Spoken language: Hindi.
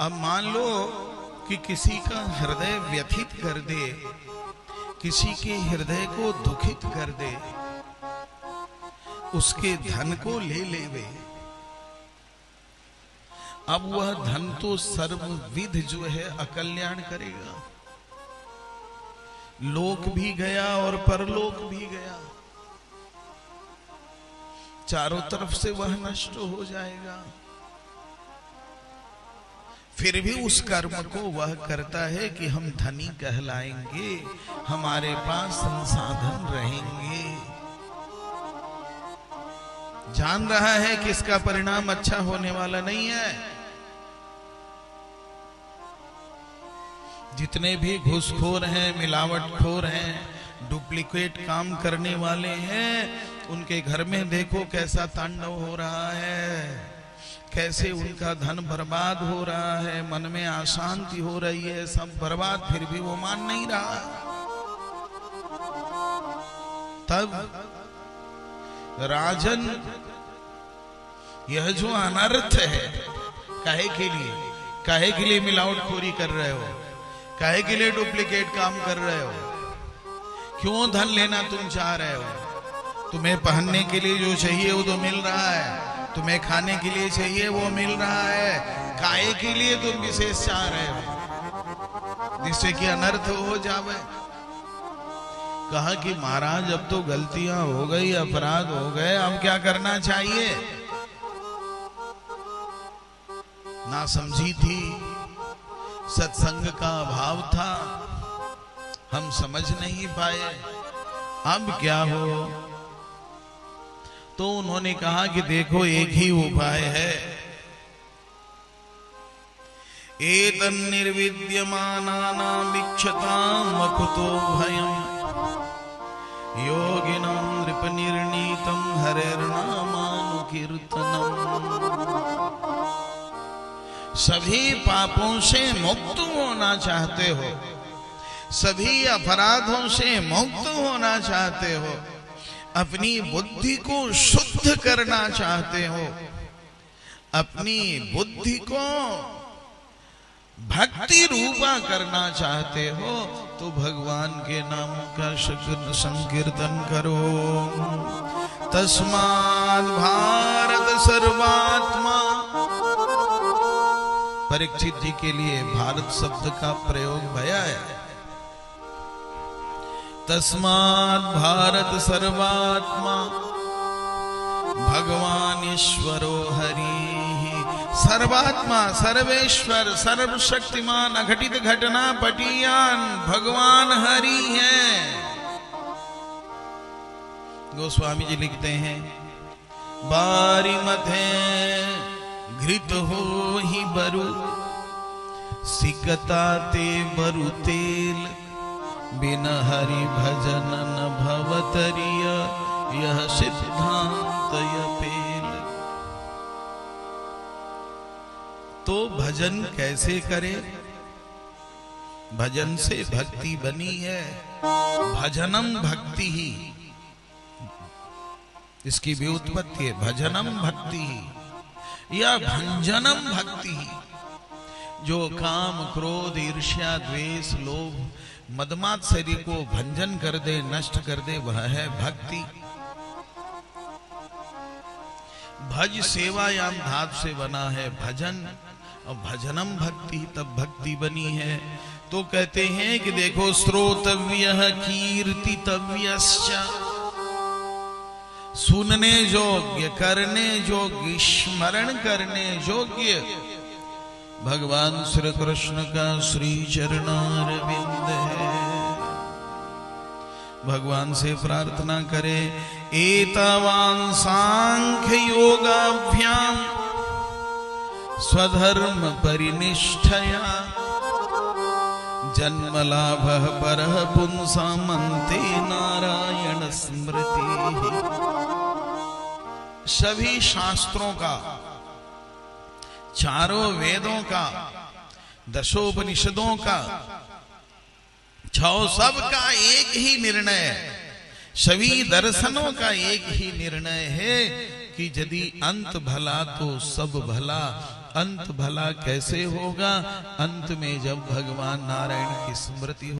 अब मान लो कि किसी का हृदय व्यथित कर दे, किसी के हृदय को दुखित कर दे, उसके धन को ले लेवे। अब वह धन तो सर्वविध जो है अकल्याण करेगा, लोक भी गया और परलोक भी गया, चारों तरफ से वह नष्ट हो जाएगा। फिर भी उस कर्म को वह करता है कि हम धनी कहलाएंगे, हमारे पास संसाधन रहेंगे। जान रहा है कि इसका परिणाम अच्छा होने वाला नहीं है। जितने भी घूसखोर हैं, मिलावटखोर हैं, डुप्लीकेट काम करने वाले हैं, उनके घर में देखो कैसा तांडव हो रहा है, कैसे उनका धन बर्बाद हो रहा है, मन में अशांति हो रही है, सब बर्बाद, फिर भी वो मान नहीं रहा। तब राजन, यह जो अनर्थ है, काहे के लिए मिलावटखोरी कर रहे हो, काहे के लिए डुप्लीकेट काम कर रहे हो, क्यों धन लेना तुम चाह रहे हो? तुम्हें पहनने के लिए जो चाहिए वो तो मिल रहा है, तुम्हें खाने के लिए चाहिए वो मिल रहा है, काहे के लिए तुम विशेष चाह रहे हो जिससे कि अनर्थ हो जावे? कहा कि महाराज अब तो गलतियां हो गई, अपराध हो गए, अब क्या करना चाहिए? ना समझी थी, सत्संग का अभाव था, हम समझ नहीं पाए, अब क्या हो? तो उन्होंने कहा कि देखो एक ही उपाय है, एतन्निर्विद्यमानानां विक्षतां वकुतो भयम् योगिनां नृपनिर्णीतं हरेर्नामानुकीर्तनम्। सभी पापों से मुक्त होना चाहते हो, सभी अपराधों से मुक्त होना चाहते हो, अपनी बुद्धि को शुद्ध करना चाहते हो, अपनी बुद्धि को भक्ति रूपा करना चाहते हो, तो भगवान के नाम का संकीर्तन करो। तस्मात् भारत सर्वात्मा, परीक्षित जी के लिए भारत शब्द का प्रयोग भया है। तस्मात् भारत सर्वात्मा भगवान ईश्वरो हरि। सर्वात्मा, सर्वेश्वर, सर्वशक्तिमान, अघटित घटना पटियान भगवान हरि हैं। गोस्वामी जी लिखते हैं, बारी मथे घृत हो ही बरु, सिकताते बरु तेल, बिन हरि भजन न भवतरिय, यह सिद्धांत यपेल। तो भजन कैसे करे? भजन से भक्ति बनी है, भजनम भक्ति ही, इसकी भी उत्पत्ति है, भजनम भक्ति ही या भंजनम भक्ति ही। जो काम, क्रोध, ईर्ष्या, द्वेष, लोभ, मदमात्सर्य को भंजन कर दे, नष्ट कर दे, वह है भक्ति। भज सेवायाम धातु से बना है भजन, और भजनम भक्ति, तब भक्ति बनी है। तो कहते हैं कि देखो, श्रोतव्यः कीर्तितव्यश्च, सुनने योग्य, करने योग्य, स्मरण करने योग्य भगवान श्री कृष्ण का श्री चरणारविंद है। भगवान से प्रार्थना करे, एतावान सांख्य योगाभ्याम स्वधर्म परिनिष्ठया, जन्मलाभ परः पुंसामन्ते नारायण स्मृति। सभी शास्त्रों का, चारों वेदों का, दशोपनिषदों का, छह सब का एक ही निर्णय है, सभी दर्शनों का एक ही निर्णय है कि यदि अंत भला तो सब भला, अंत भला कैसे होगा? अंत में जब भगवान नारायण की स्मृति